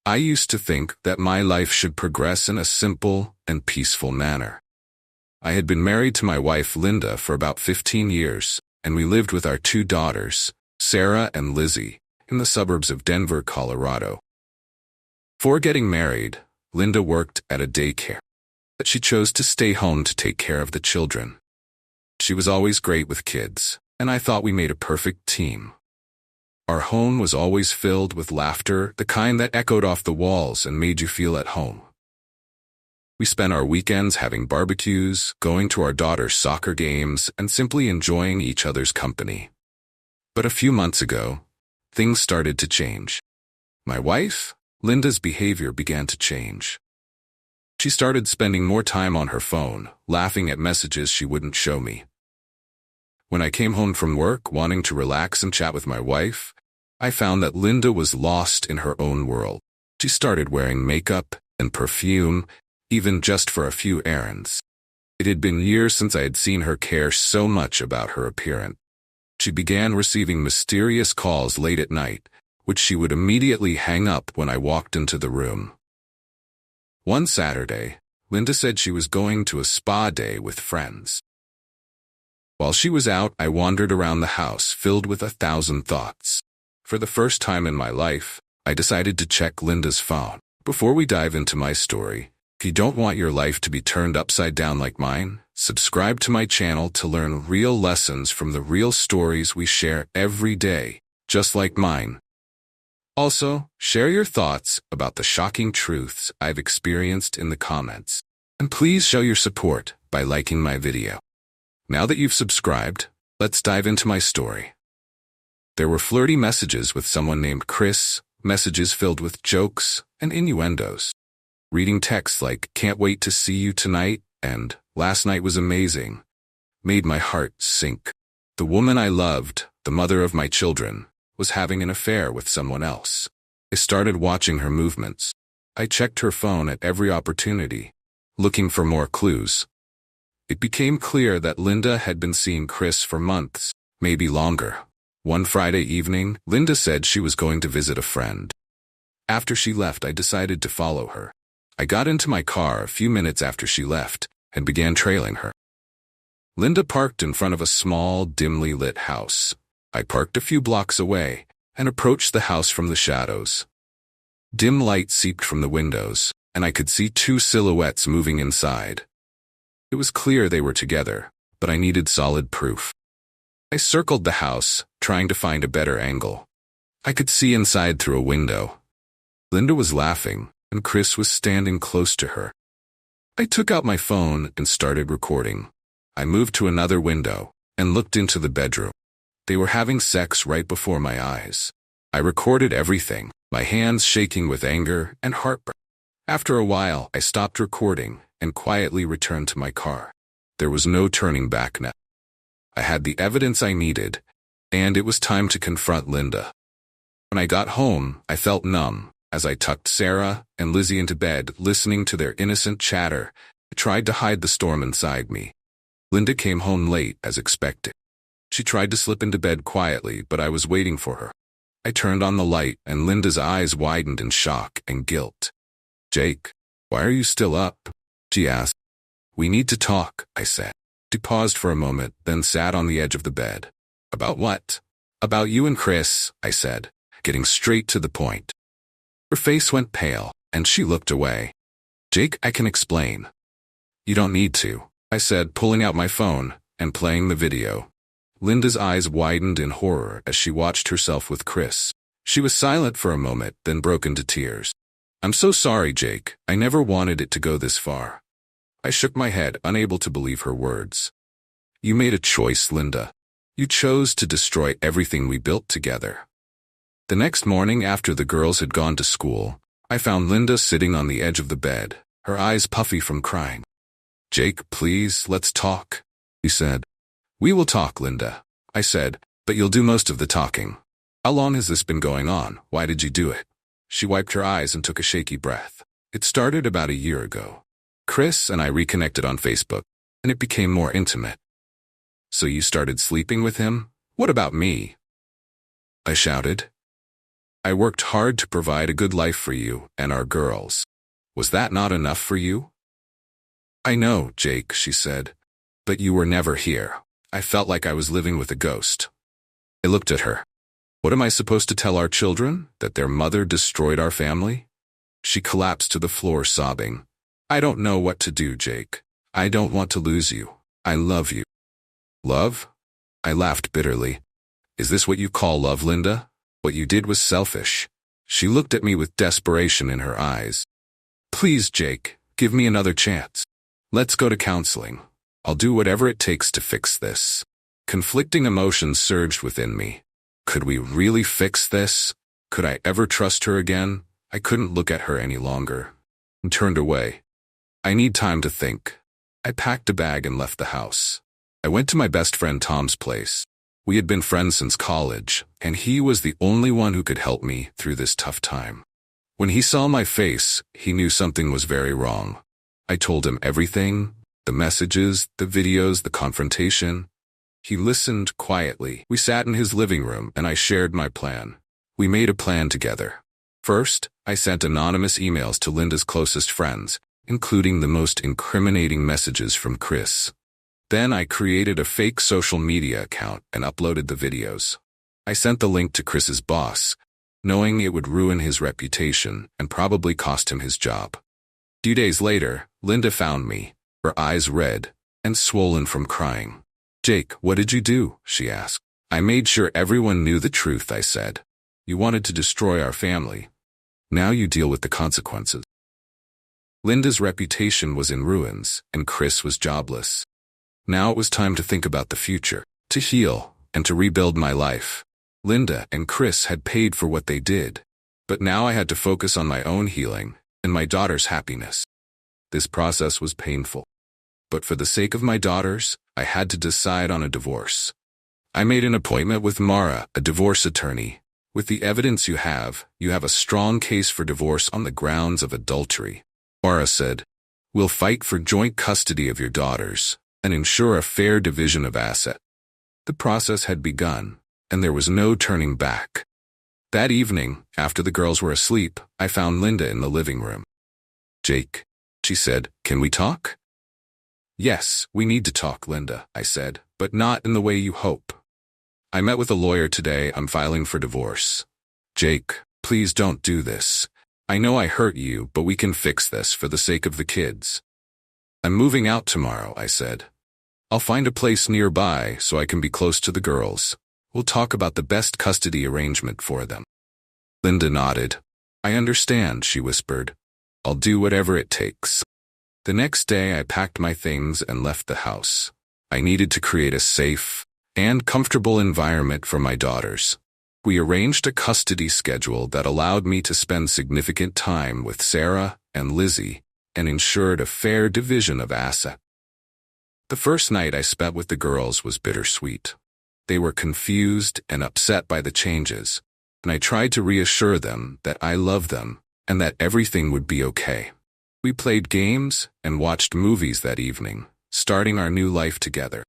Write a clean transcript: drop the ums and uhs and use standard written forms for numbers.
I used to think that my life should progress in a simple and peaceful manner. I had been married to my wife Linda for about 15 years, and we lived with our two daughters, Sarah and Lizzie, in the suburbs of Denver, Colorado. Before getting married, Linda worked at a daycare, but she chose to stay home to take care of the children. She was always great with kids, and I thought we made a perfect team. Our home was always filled with laughter, the kind that echoed off the walls and made you feel at home. We spent our weekends having barbecues, going to our daughter's soccer games, and simply enjoying each other's company. But a few months ago, things started to change. My wife, Linda's behavior began to change. She started spending more time on her phone, laughing at messages she wouldn't show me. When I came home from work wanting to relax and chat with my wife, I found that Linda was lost in her own world. She started wearing makeup and perfume, even just for a few errands. It had been years since I had seen her care so much about her appearance. She began receiving mysterious calls late at night, which she would immediately hang up when I walked into the room. One Saturday, Linda said she was going to a spa day with friends. While she was out, I wandered around the house filled with 1,000 thoughts. For the first time in my life, I decided to check Linda's phone. Before we dive into my story, if you don't want your life to be turned upside down like mine, subscribe to my channel to learn real lessons from the real stories we share every day, just like mine. Also, share your thoughts about the shocking truths I've experienced in the comments. And please show your support by liking my video. Now that you've subscribed, let's dive into my story. There were flirty messages with someone named Chris, messages filled with jokes and innuendos. Reading texts like, "Can't wait to see you tonight," and "Last night was amazing," made my heart sink. The woman I loved, the mother of my children, was having an affair with someone else. I started watching her movements. I checked her phone at every opportunity, looking for more clues. It became clear that Linda had been seeing Chris for months, maybe longer. One Friday evening, Linda said she was going to visit a friend. After she left, I decided to follow her. I got into my car a few minutes after she left and began trailing her. Linda parked in front of a small, dimly lit house. I parked a few blocks away and approached the house from the shadows. Dim light seeped from the windows, and I could see two silhouettes moving inside. It was clear they were together, but I needed solid proof. I circled the house, trying to find a better angle. I could see inside through a window. Linda was laughing, and Chris was standing close to her. I took out my phone and started recording. I moved to another window and looked into the bedroom. They were having sex right before my eyes. I recorded everything, my hands shaking with anger and heartburn. After a while, I stopped recording and quietly returned to my car. There was no turning back now. I had the evidence I needed, and it was time to confront Linda. When I got home, I felt numb. As I tucked Sarah and Lizzie into bed, listening to their innocent chatter, I tried to hide the storm inside me. Linda came home late, as expected. She tried to slip into bed quietly, but I was waiting for her. I turned on the light, and Linda's eyes widened in shock and guilt. "Jake, why are you still up?" she asked. "We need to talk," I said. She paused for a moment, then sat on the edge of the bed. "About what?" "About you and Chris," I said, getting straight to the point. Her face went pale, and she looked away. "Jake, I can explain." "You don't need to," I said, pulling out my phone and playing the video. Linda's eyes widened in horror as she watched herself with Chris. She was silent for a moment, then broke into tears. "I'm so sorry, Jake. I never wanted it to go this far." I shook my head, unable to believe her words. "You made a choice, Linda. You chose to destroy everything we built together." The next morning, after the girls had gone to school, I found Linda sitting on the edge of the bed, her eyes puffy from crying. "Jake, please, let's talk," he said. "We will talk, Linda," I said, "but you'll do most of the talking. How long has this been going on? Why did you do it?" She wiped her eyes and took a shaky breath. "It started about a year ago. Chris and I reconnected on Facebook, and it became more intimate." "So you started sleeping with him? What about me?" I shouted. I worked hard to provide a good life for you and our girls. Was that not enough for you? I know, Jake, she said, but you were never here. I felt like I was living with a ghost. I looked at her. What am I supposed to tell our children? That their mother destroyed our family? She collapsed to the floor sobbing. I don't know what to do, Jake. I don't want to lose you. I love you. Love? I laughed bitterly. Is this what you call love, Linda? What you did was selfish. She looked at me with desperation in her eyes. Please, Jake, give me another chance. Let's go to counseling. I'll do whatever it takes to fix this. Conflicting emotions surged within me. Could we really fix this? Could I ever trust her again? I couldn't look at her any longer and turned away. I need time to think. I packed a bag and left the house. I went to my best friend Tom's place. We had been friends since college, and he was the only one who could help me through this tough time. When he saw my face, he knew something was very wrong. I told him everything, the messages, the videos, the confrontation. He listened quietly. We sat in his living room and I shared my plan. We made a plan together. First, I sent anonymous emails to Linda's closest friends, including the most incriminating messages from Chris. Then I created a fake social media account and uploaded the videos. I sent the link to Chris's boss, knowing it would ruin his reputation and probably cost him his job. 2 days later, Linda found me, her eyes red and swollen from crying. Jake, what did you do? She asked. I made sure everyone knew the truth, I said. You wanted to destroy our family. Now you deal with the consequences. Linda's reputation was in ruins, and Chris was jobless. Now it was time to think about the future, to heal, and to rebuild my life. Linda and Chris had paid for what they did, but now I had to focus on my own healing and my daughter's happiness. This process was painful, but for the sake of my daughters, I had to decide on a divorce. I made an appointment with Mara, a divorce attorney. With the evidence you have a strong case for divorce on the grounds of adultery. Mara said, we'll fight for joint custody of your daughters and ensure a fair division of assets. The process had begun, and there was no turning back. That evening, after the girls were asleep, I found Linda in the living room. Jake, she said, can we talk? Yes, we need to talk, Linda, I said, but not in the way you hope. I met with a lawyer today. I'm filing for divorce. Jake, please don't do this. I know I hurt you, but we can fix this for the sake of the kids. I'm moving out tomorrow, I said. I'll find a place nearby so I can be close to the girls. We'll talk about the best custody arrangement for them. Linda nodded. I understand, she whispered. I'll do whatever it takes. The next day I packed my things and left the house. I needed to create a safe and comfortable environment for my daughters. We arranged a custody schedule that allowed me to spend significant time with Sarah and Lizzie and ensured a fair division of assets. The first night I spent with the girls was bittersweet. They were confused and upset by the changes, and I tried to reassure them that I loved them and that everything would be okay. We played games and watched movies that evening, starting our new life together.